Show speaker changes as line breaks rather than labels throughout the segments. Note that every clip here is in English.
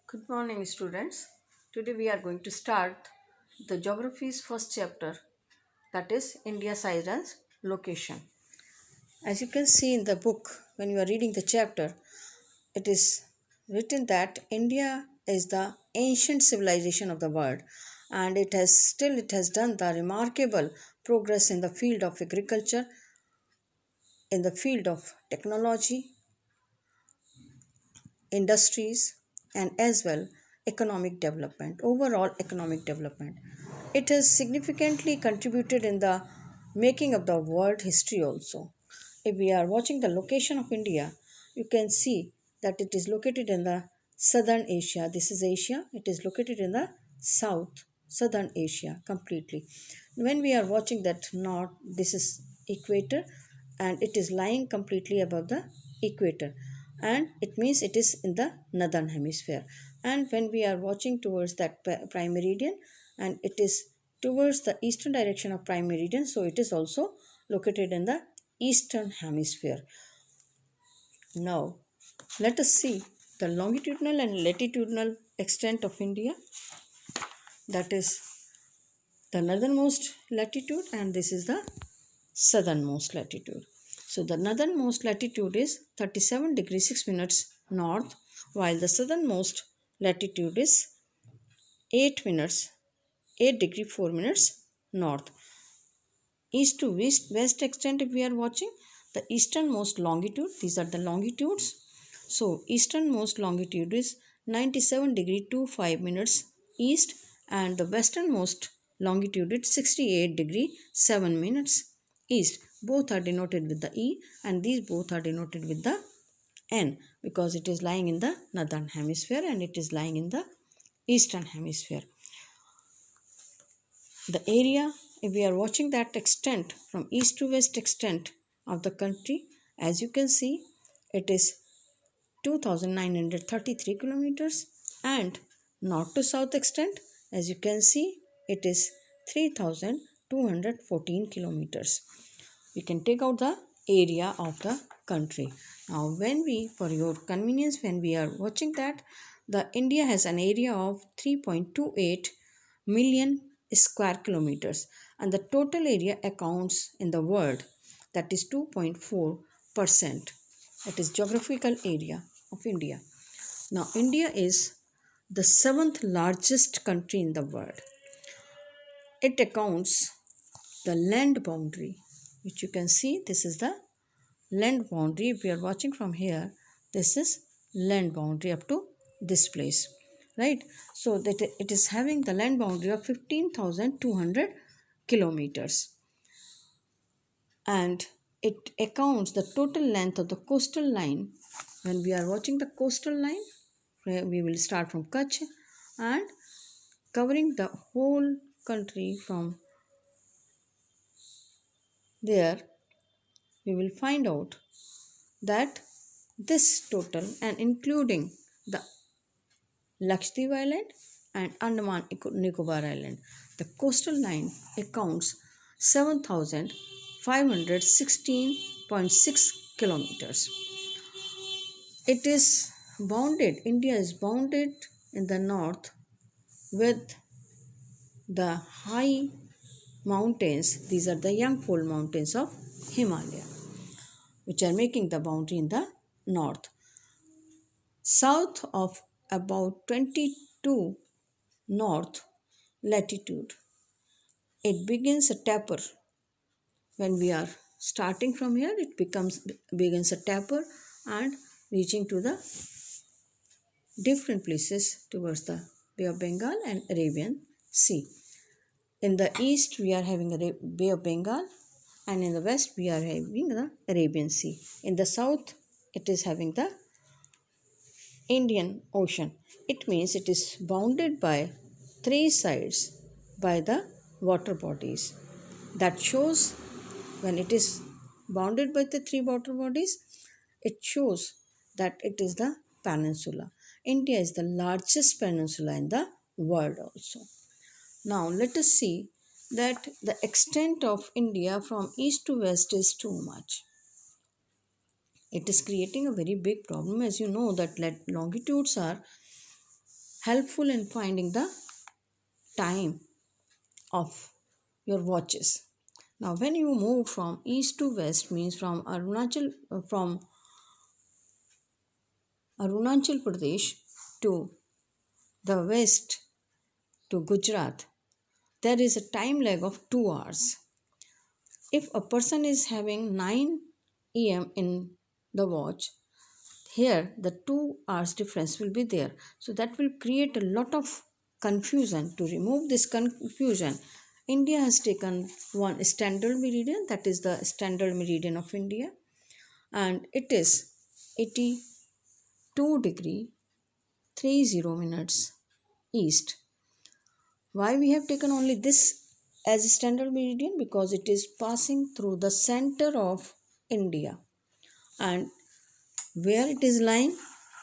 Good morning, students. Today we are going to start the geography's first chapter, that is India size and location. As you can see in the book, when you are reading the chapter, it is written that India is the ancient civilization of the world, and it has done the remarkable progress in the field of agriculture, in the field of technology, industries, and as well economic development, overall economic development. It has significantly contributed in the making of the world history also. If we are watching the location of India, you can see that it is located in the southern Asia. This is Asia. It is located in the southern Asia completely. When we are watching that north, this is equator, and it is lying completely above the equator, and it means it is in the northern hemisphere. And when we are watching towards that prime meridian, and it is towards the eastern direction of prime meridian, so it is also located in the eastern hemisphere. Now let us see the longitudinal and latitudinal extent of India, that is the northernmost latitude, and this is the southernmost latitude. So the northernmost latitude is 37 degrees 6 minutes north, while the southernmost latitude is 8 minutes 8 degree 4 minutes north. East to west extent, if we are watching the easternmost longitude, these are the longitudes. So easternmost longitude is 97 degree 25 minutes east, and the westernmost longitude is 68 degree 7 minutes east. Both are denoted with the E, and these both are denoted with the N, because it is lying in the northern hemisphere and it is lying in the eastern hemisphere. The area, if we are watching that extent from east to west extent of the country, as you can see, it is 2933 kilometers, and north to south extent, as you can see, it is 3214 kilometers. We can take out the area of the country. Now when we, for your convenience, when we are watching that, the India has an area of 3.28 million square kilometers, and the total area accounts in the world, that is 2.4%. That is geographical area of India. Now India is the seventh largest country in the world. It accounts the land boundary, which you can see, this is the land boundary. If we are watching from here, this is land boundary up to this place, right? So that it is having the land boundary of 15,200 kilometers, and it accounts the total length of the coastal line. When we are watching the coastal line, we will start from Kutch and covering the whole country from there, we will find out that this total, and including the Lakshadweep Island and Andaman Nicobar Island, the coastal line accounts 7,516.6 kilometers. It is bounded, India is bounded in the north with the high mountains. These are the Yangpol mountains of Himalaya, which are making the boundary in the north. South of about 22 north latitude, it begins a taper. When we are starting from here, it begins a taper and reaching to the different places towards the Bay of Bengal and Arabian Sea. In the east, we are having the Bay of Bengal, and in the west, we are having the Arabian Sea. In the south, it is having the Indian Ocean. It means it is bounded by three sides by the water bodies. That shows, when it is bounded by the three water bodies, it shows that it is the peninsula. India is the largest peninsula in the world also. Now let us see that the extent of India from east to west is too much. It is creating a very big problem. As you know that longitudes are helpful in finding the time of your watches. Now, when you move from east to west, means from Arunachal Pradesh to the west to Gujarat, there is a time lag of 2 hours. If a person is having 9 am in the watch, here the 2 hours difference will be there. So that will create a lot of confusion. To remove this confusion, India has taken one standard meridian, that is the standard meridian of India, and it is 82 degree 30 minutes east. Why we have taken only this as a standard meridian? Because it is passing through the center of India. And where it is lying?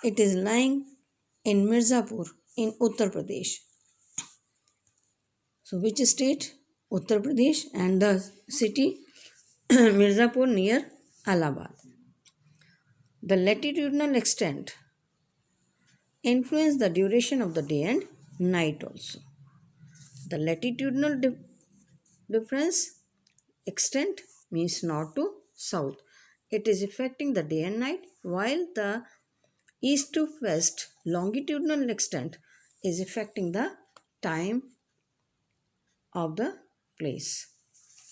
It is lying in Mirzapur in Uttar Pradesh. So which state? Uttar Pradesh, and the city Mirzapur near Allahabad. The latitudinal extent influence the duration of the day and night also. The latitudinal difference extent means north to south. It is affecting the day and night, while the east to west longitudinal extent is affecting the time of the place.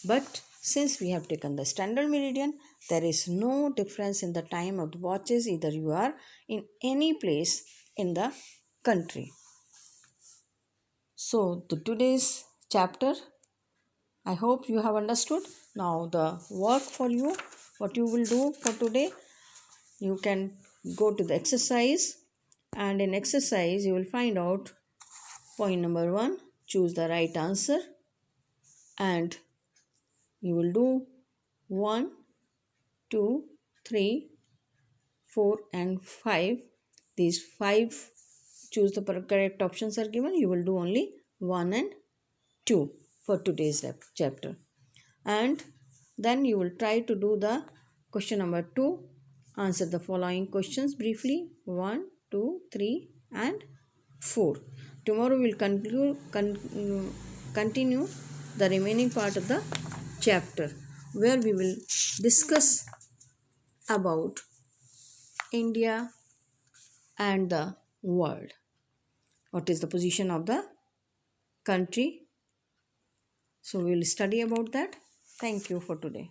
But since we have taken the standard meridian, there is no difference in the time of the watches, either you are in any place in the country. So today's chapter, I hope you have understood. Now the work for you, what you will do for today, you can go to the exercise, and in exercise you will find out point number 1, choose the right answer, and you will do 1, 2, 3, 4 and 5. These 5 choose the correct options are given. You will do only 1 and 2 for today's chapter, and then you will try to do the question number 2. Answer the following questions briefly: 1, 2, 3 and 4. Tomorrow we will continue the remaining part of the chapter, where we will discuss about India and the world. What is the position of the country? So we will study about that. Thank you for today.